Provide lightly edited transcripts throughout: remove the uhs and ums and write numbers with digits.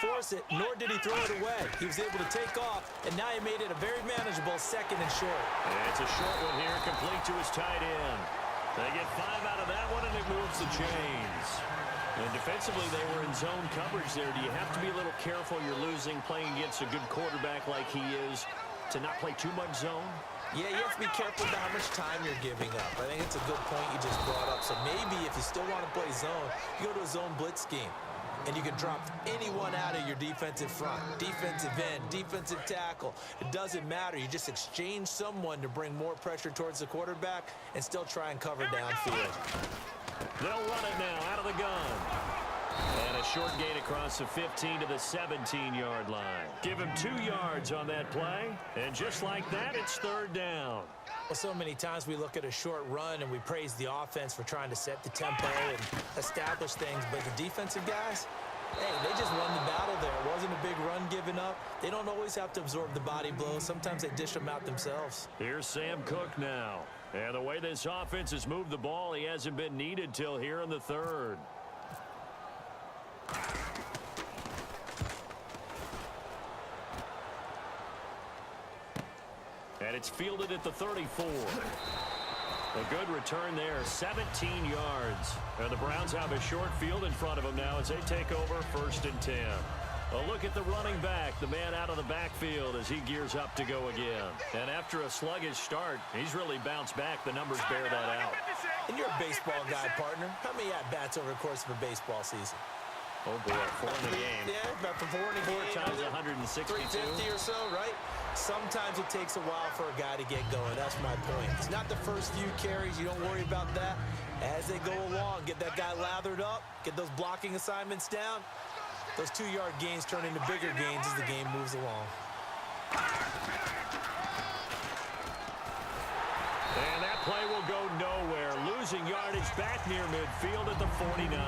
force it, nor did he throw it away. He was able to take off, and now he made it a very manageable 2nd and short. And it's a short one here, complete to his tight end. They get 5 out of that one, and it moves the chains. And defensively, they were in zone coverage there. Do you have to be a little careful? You're losing, playing against a good quarterback like he is, to not play too much zone? Yeah, you have to be careful about how much time you're giving up. I think it's a good point you just brought up. So maybe if you still want to play zone, you go to a zone blitz scheme. And you can drop anyone out of your defensive front, defensive end, defensive tackle. It doesn't matter. You just exchange someone to bring more pressure towards the quarterback and still try and cover downfield. They'll run it now out of the gun. And a short gain across the 15 to the 17-yard line. Give him 2 yards on that play. And just like that, it's 3rd down. Well, so many times we look at a short run and we praise the offense for trying to set the tempo and establish things. But the defensive guys, hey, they just won the battle there. It wasn't a big run given up. They don't always have to absorb the body blows. Sometimes they dish them out themselves. Here's Sam Cook now. And the way this offense has moved the ball, he hasn't been needed till here in the 3rd. And it's fielded at the 34. A good return there, 17 yards. And the Browns have a short field in front of them now as they take over 1st and 10. A look at the running back, the man out of the backfield as he gears up to go again. And after a sluggish start, he's really bounced back. The numbers bear that out. And you're a baseball guy, partner. How many at-bats over the course of a baseball season? Oh, boy, 4 in the game. Yeah, about 4 in the game. 4 times 162. 350 or so, right? Sometimes it takes a while for a guy to get going. That's my point. It's not the first few carries. You don't worry about that. As they go along, get that guy lathered up, get those blocking assignments down. Those 2-yard gains turn into bigger gains as the game moves along. And that play will go nowhere. Losing yardage back near midfield at the 49.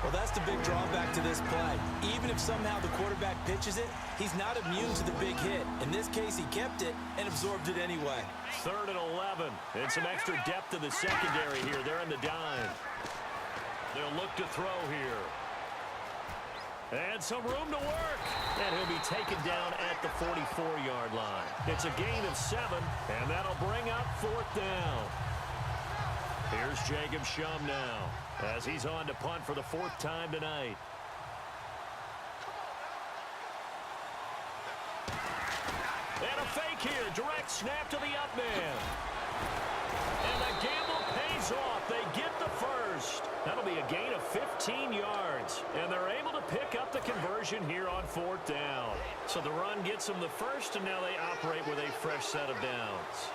Well, that's the big drawback to this play. Even if somehow the quarterback pitches it, he's not immune to the big hit. In this case, he kept it and absorbed it anyway. 3rd and 11. And some extra depth to the secondary here. They're in the dime. They'll look to throw here. And some room to work. And he'll be taken down at the 44-yard line. It's a gain of 7, and that'll bring up 4th down. Here's Jacob Shum now as he's on to punt for the 4th time tonight. And a fake here. Direct snap to the up man. And the gamble pays off. They get the first. That'll be a gain of 15 yards. And they're able to pick up the conversion here on 4th down. So the run gets them the first, and now they operate with a fresh set of downs.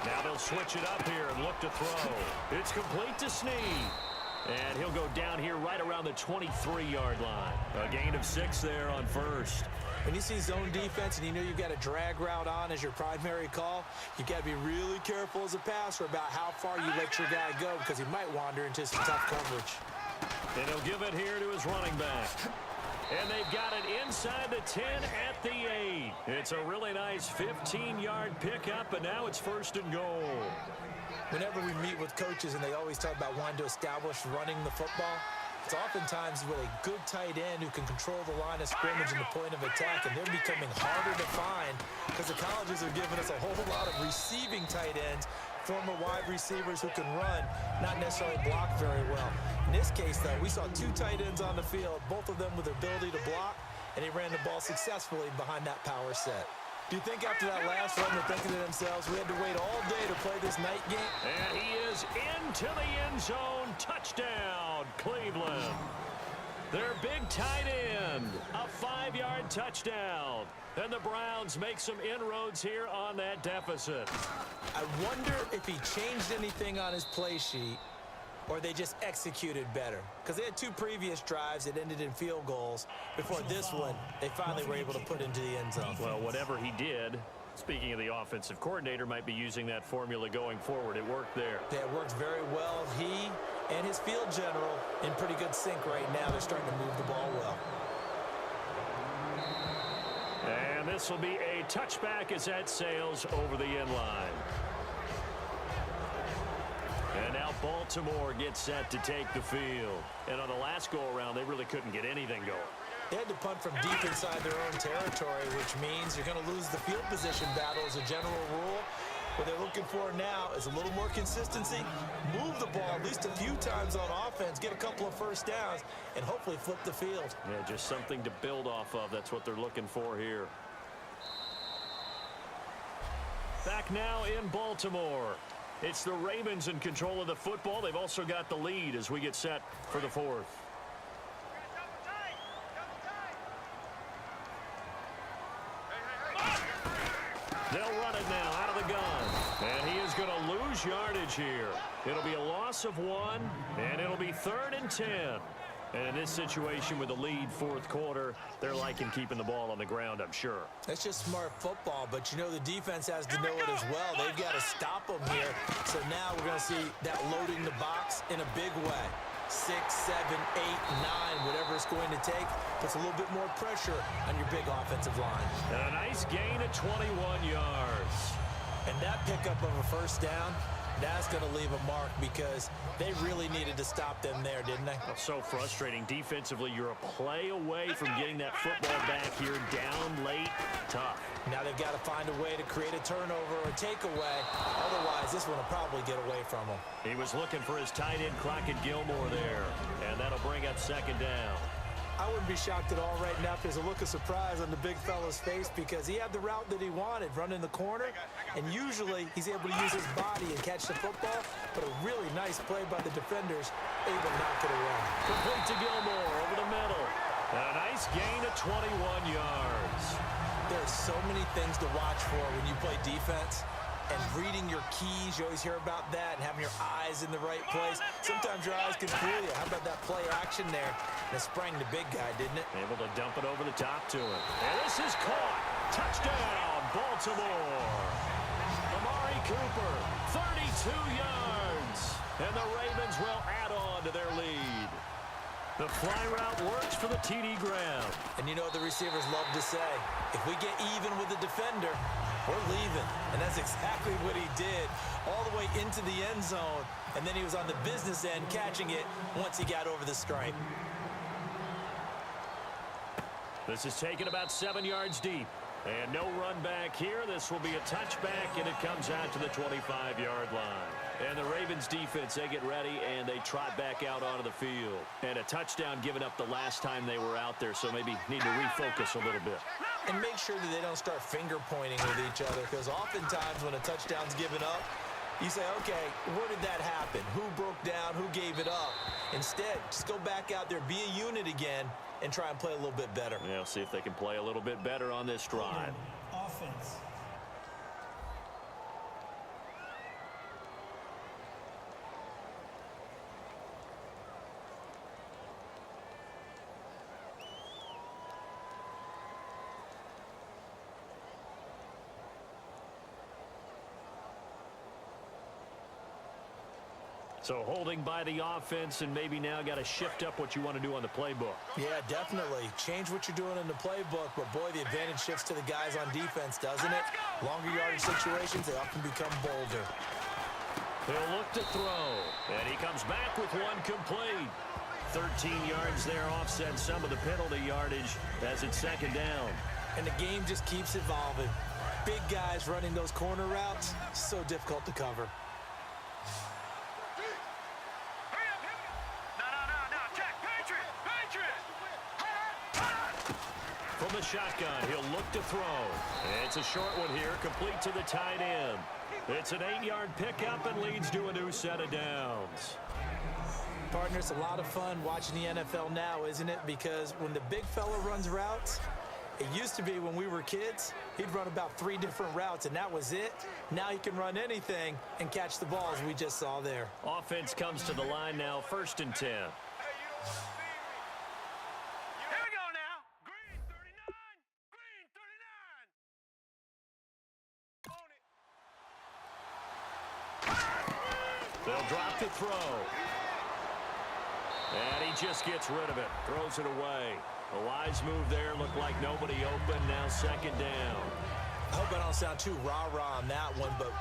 Now they'll switch it up here and look to throw. It's complete to Snead. And he'll go down here right around the 23-yard line. A gain of 6 there on 1st. When you see zone defense and you know you've got a drag route on as your primary call, you've got to be really careful as a passer about how far you let your guy go because he might wander into some tough coverage. And he'll give it here to his running back. And they've got it inside the 10 at the 8. It's a really nice 15-yard pickup, and now it's 1st and goal. Whenever we meet with coaches and they always talk about wanting to establish running the football, it's oftentimes with a good tight end who can control the line of scrimmage and the point of attack, and they're becoming harder to find because the colleges are giving us a whole lot of receiving tight ends, former wide receivers who can run, not necessarily block very well. In this case, though, we saw 2 tight ends on the field, both of them with the ability to block, and he ran the ball successfully behind that power set. Do you think after that last run they're thinking to themselves, we had to wait all day to play this night game? And he is into the end zone. Touchdown, Cleveland. Their big tight end, a 5-yard touchdown. And the Browns make some inroads here on that deficit. I wonder if he changed anything on his play sheet or they just executed better. Because they had 2 previous drives that ended in field goals. Before this one, they finally were able to put into the end zone. Well, whatever he did, speaking of the offensive coordinator, might be using that formula going forward. It worked there. Yeah, it worked very well. He and his field general in pretty good sync right now. They're starting to move the ball well. And this will be a touchback as that sails over the end line. And now Baltimore gets set to take the field. And on the last go-around, they really couldn't get anything going. They had to punt from deep inside their own territory, which means you're going to lose the field position battle as a general rule. What they're looking for now is a little more consistency, move the ball at least a few times on offense, get a couple of first downs, and hopefully flip the field. Yeah, just something to build off of. That's what they're looking for here. Back now in Baltimore. It's the Ravens in control of the football. They've also got the lead as we get set for the fourth. They'll run it now out of the gun. And he is going to lose yardage here. It'll be a loss of 1, and it'll be 3rd and 10. And in this situation with the lead fourth quarter, they're liking keeping the ball on the ground, I'm sure. That's just smart football, but you know the defense has to know it as well. They've got to stop them here. So now we're going to see that loading the box in a big way. 6, 7, 8, 9, whatever it's going to take, puts a little bit more pressure on your big offensive line. And a nice gain of 21 yards. And that pickup of a first down, that's going to leave a mark because they really needed to stop them there, didn't they? Oh, so frustrating. Defensively, you're a play away from getting that football back here, down late, tough. Now they've got to find a way to create a turnover or a takeaway. Otherwise, this one will probably get away from them. He was looking for his tight end, Crockett Gilmore, there. And that'll bring up 2nd down. I wouldn't be shocked at all right now if there's a look of surprise on the big fella's face because he had the route that he wanted, running the corner, and usually he's able to use his body and catch the football, but a really nice play by the defenders, able to knock it away. Complete to Gilmore over the middle. A nice gain of 21 yards. There's so many things to watch for when you play defense. And reading your keys, you always hear about that, and having your eyes in the right place. Sometimes your eyes can fool you. How about that play action there? And it sprang the big guy, didn't it? Able to dump it over the top to him. And this is caught. Touchdown, Baltimore. Amari Cooper, 32 yards. And the Ravens will add on to their lead. The fly route works for the TD Graham. And you know what the receivers love to say? If we get even with the defender, we're leaving. And that's exactly what he did, all the way into the end zone. And then he was on the business end catching it once he got over the stripe. This is taken about 7 yards deep. And no run back here. This will be a touchback, and it comes out to the 25-yard line. And the Ravens defense, they get ready, and they trot back out onto the field. And a touchdown given up the last time they were out there, so maybe need to refocus a little bit. And make sure that they don't start finger-pointing with each other, because oftentimes when a touchdown's given up, you say, okay, where did that happen? Who broke down? Who gave it up? Instead, just go back out there, be a unit again, and try and play a little bit better. Yeah, see if they can play a little bit better on this drive. Offense. So holding by the offense, and maybe now got to shift up what you want to do on the playbook. Yeah, definitely. Change what you're doing in the playbook, but boy, the advantage shifts to the guys on defense, doesn't it? Longer yardage situations, they often become bolder. He'll look to throw, and he comes back with one complete. 13 yards there, offset some of the penalty yardage as it's 2nd down. And the game just keeps evolving. Big guys running those corner routes, so difficult to cover. From the shotgun, he'll look to throw. It's a short one here, complete to the tight end. It's an 8-yard pickup and leads to a new set of downs. Partner, it's a lot of fun watching the NFL now, isn't it? Because when the big fella runs routes, it used to be when we were kids, he'd run about 3 different routes, and that was it. Now he can run anything and catch the ball, as we just saw there. Offense comes to the line now, 1st and 10. They'll drop the throw. And he just gets rid of it. Throws it away. A wise move there. Looked like nobody open. Now 2nd down. I hope I don't sound too rah-rah on that one, but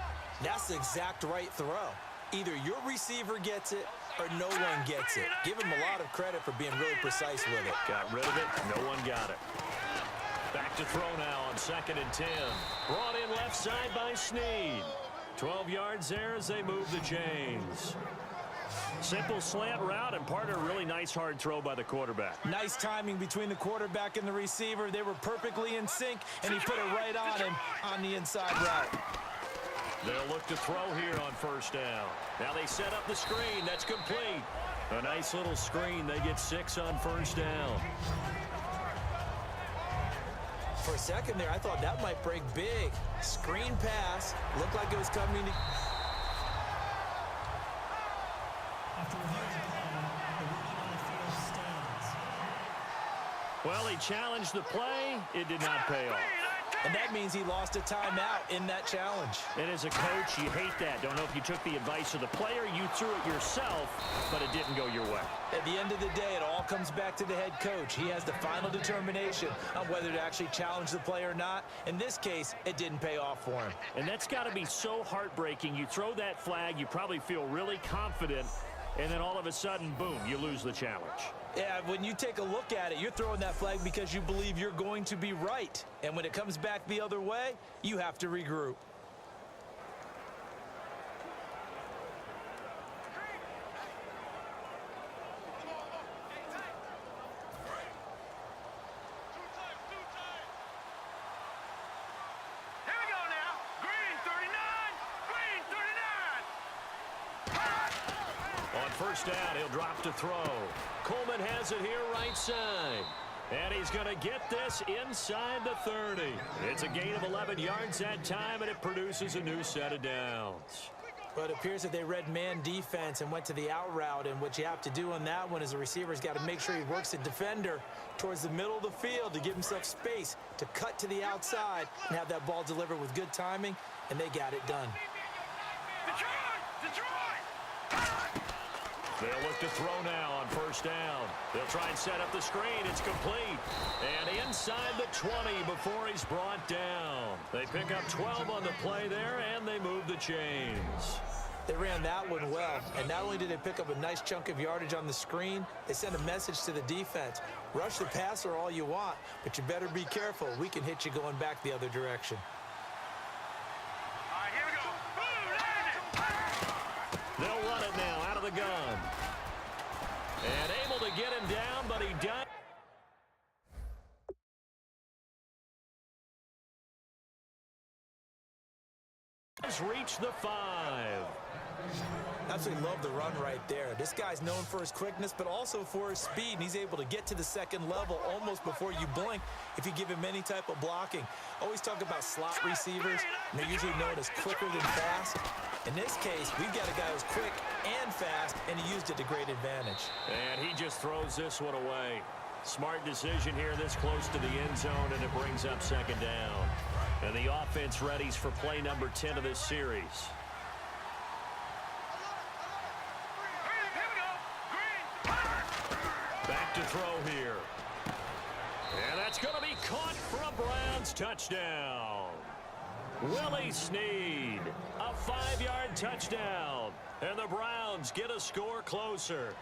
that's the exact right throw. Either your receiver gets it or no one gets it. Give him a lot of credit for being really precise with it. Got rid of it. No one got it. Back to throw now on 2nd and 10. Brought in left side by Snead. 12 yards there as they move the chains. Simple slant route and part of a really nice hard throw by the quarterback. Nice timing between the quarterback and the receiver. They were perfectly in sync, and he put it right on him on the inside route. They'll look to throw here on 1st down. Now they set up the screen. That's complete. A nice little screen. They get 6 on 1st down. For a second there, I thought that might break big. Screen pass. Looked like it was coming to... Well, he challenged the play. It did not pay off. And that means he lost a timeout in that challenge. And as a coach, you hate that. Don't know if you took the advice of the player, you threw it yourself, but it didn't go your way. At the end of the day, it all comes back to the head coach. He has the final determination on whether to actually challenge the play or not. In this case, it didn't pay off for him. And that's got to be so heartbreaking. You throw that flag, you probably feel really confident, and then all of a sudden, boom, you lose the challenge. Yeah, when you take a look at it, you're throwing that flag because you believe you're going to be right. And when it comes back the other way, you have to regroup. On 1st down, he'll drop to throw. Coleman has it here right side. And he's going to get this inside the 30. It's a gain of 11 yards that time, and it produces a new set of downs. But it appears that they read man defense and went to the out route, and what you have to do on that one is the receiver's got to make sure he works the defender towards the middle of the field to give himself space to cut to the outside and have that ball delivered with good timing, and they got it done. They'll look to throw now on 1st down. They'll try and set up the screen. It's complete. And inside the 20 before he's brought down. They pick up 12 on the play there, and they move the chains. They ran that one well, and not only did they pick up a nice chunk of yardage on the screen, they sent a message to the defense. Rush the passer all you want, but you better be careful. We can hit you going back the other direction. They'll run it now out of the gun. And able to get him down, but he does reach the 5. Absolutely love the run right there. This guy's known for his quickness, but also for his speed, and he's able to get to the 2nd level almost before you blink if you give him any type of blocking. Always talk about slot receivers, and they're usually known as quicker than fast. In this case, we've got a guy who's quick and fast, and he used it to great advantage. And he just throws this one away. Smart decision here this close to the end zone, and it brings up 2nd down. And the offense readies for play number 10 of this series. Back to throw here. And that's going to be caught for a Browns touchdown. Willie Snead, a 5-yard touchdown. And the Browns get a score closer.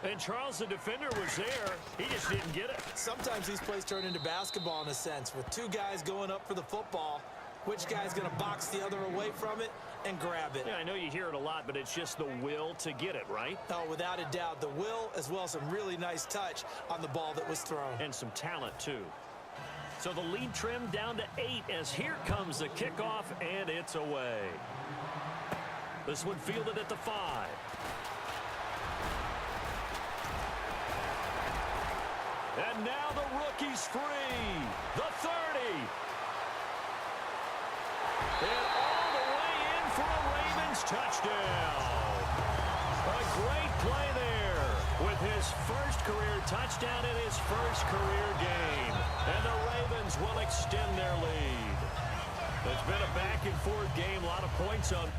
And Charles, the defender, was there. He just didn't get it. Sometimes these plays turn into basketball in a sense, with two guys going up for the football. Which guy's going to box the other away from it and grab it? Yeah, I know you hear it a lot, but it's just the will to get it, right? Oh, without a doubt. The will, as well as some really nice touch on the ball that was thrown. And some talent, too. So the lead trimmed down to 8 as here comes the kickoff, and it's away. This one fielded at the 5. And now the rookie's free. The 30. And all the way in for a Ravens touchdown. A great play there with his first career touchdown in his first career game. And the Ravens will extend their lead. It's been a back-and-forth game, a lot of points on